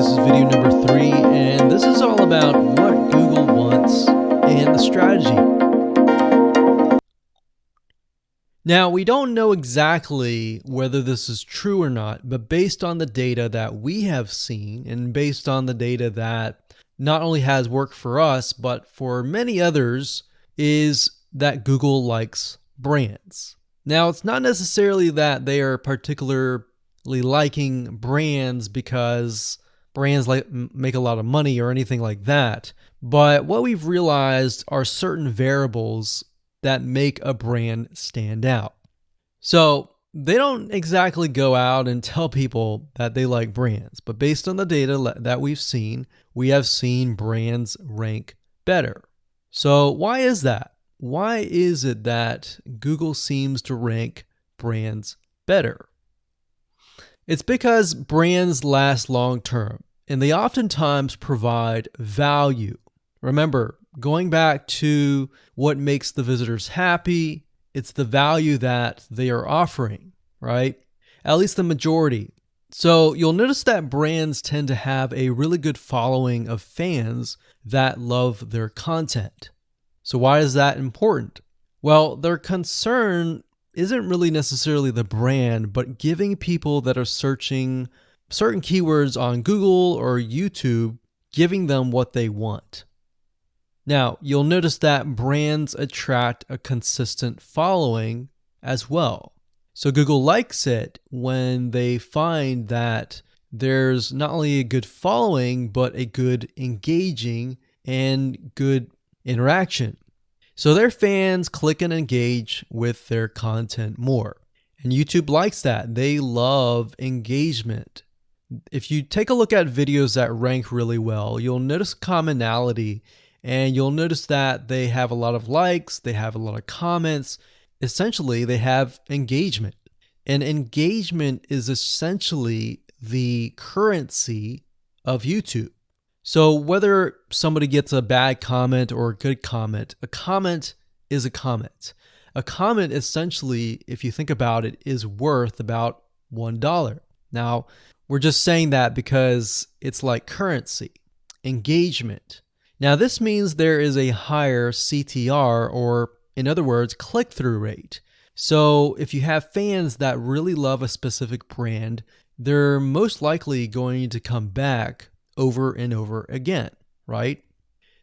this is video number 3, and this is all about what Google wants and the strategy. Now, we don't know exactly whether this is true or not, but based on the data that we have seen and based on the data that not only has worked for us, but for many others, is that Google likes brands. Now, it's not necessarily that they are particularly liking brands because brands make a lot of money or anything like that. But what we've realized are certain variables that make a brand stand out. So they don't exactly go out and tell people that they like brands, but based on the data that we've seen, we have seen brands rank better. So why is that? Why is it that Google seems to rank brands better? It's because brands last long term, and they oftentimes provide value. Remember, going back to what makes the visitors happy, it's the value that they are offering, right? At least the majority. So you'll notice that brands tend to have a really good following of fans that love their content. So why is that important? Well, their concern isn't really necessarily the brand, but giving people that are searching certain keywords on Google or YouTube, giving them what they want. Now, you'll notice that brands attract a consistent following as well. So Google likes it when they find that there's not only a good following, but a good engaging and good interaction. So their fans click and engage with their content more. And YouTube likes that. They love engagement. If you take a look at videos that rank really well, you'll notice commonality, and you'll notice that they have a lot of likes, they have a lot of comments. Essentially, they have engagement. And engagement is essentially the currency of YouTube. So whether somebody gets a bad comment or a good comment, a comment is a comment. A comment essentially, if you think about it, is worth about $1. Now, we're just saying that because it's like currency, engagement. Now, this means there is a higher CTR, or in other words, click-through rate. So if you have fans that really love a specific brand, they're most likely going to come back over and over again, right?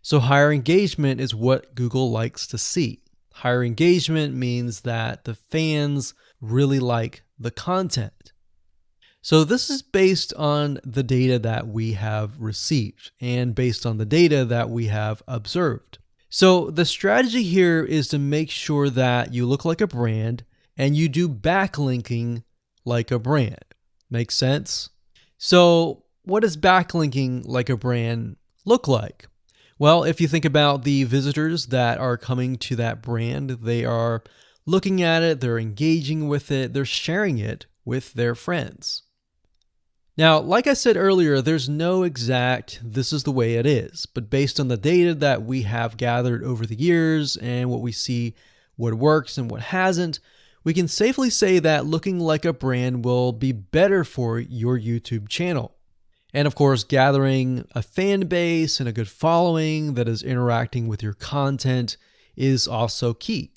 So higher engagement is what Google likes to see. Higher engagement means that the fans really like the content. So this is based on the data that we have received and based on the data that we have observed. So the strategy here is to make sure that you look like a brand and you do backlinking like a brand. Make sense? So what does backlinking like a brand look like? Well, if you think about the visitors that are coming to that brand, they are looking at it, they're engaging with it, they're sharing it with their friends. Now, like I said earlier, there's no exact this is the way it is, but based on the data that we have gathered over the years and what we see, what works and what hasn't, we can safely say that looking like a brand will be better for your YouTube channel. And of course, gathering a fan base and a good following that is interacting with your content is also key.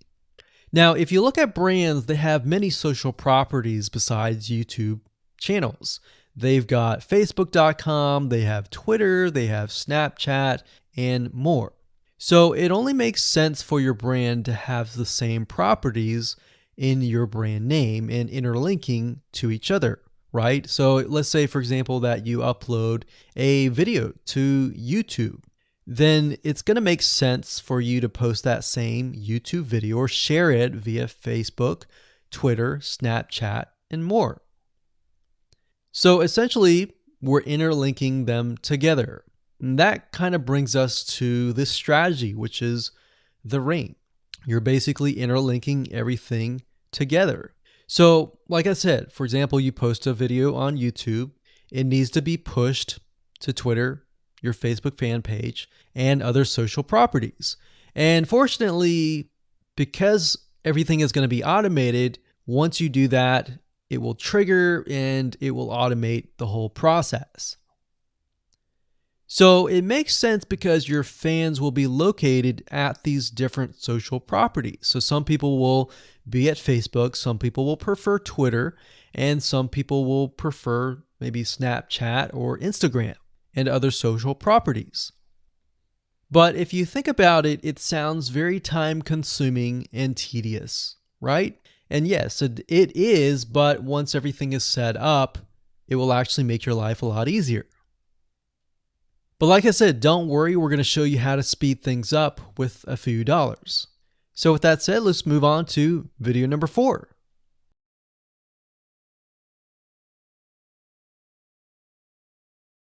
Now, if you look at brands, they have many social properties besides YouTube channels. They've got Facebook.com, they have Twitter, they have Snapchat, and more. So it only makes sense for your brand to have the same properties in your brand name and interlinking to each other, right? So let's say, for example, that you upload a video to YouTube. Then it's going to make sense for you to post that same YouTube video or share it via Facebook, Twitter, Snapchat, and more. So essentially, we're interlinking them together. And that kind of brings us to this strategy, which is the ring. You're basically interlinking everything together. So like I said, for example, you post a video on YouTube, it needs to be pushed to Twitter, your Facebook fan page, and other social properties. And fortunately, because everything is going to be automated, once you do that, it will trigger and it will automate the whole process. So it makes sense because your fans will be located at these different social properties. So some people will be at Facebook, some people will prefer Twitter, and some people will prefer maybe Snapchat or Instagram and other social properties. But if you think about it, it sounds very time consuming and tedious, right? And yes, it is, but once everything is set up, it will actually make your life a lot easier. But like I said, don't worry, we're going to show you how to speed things up with a few dollars. So with that said, let's move on to video number 4.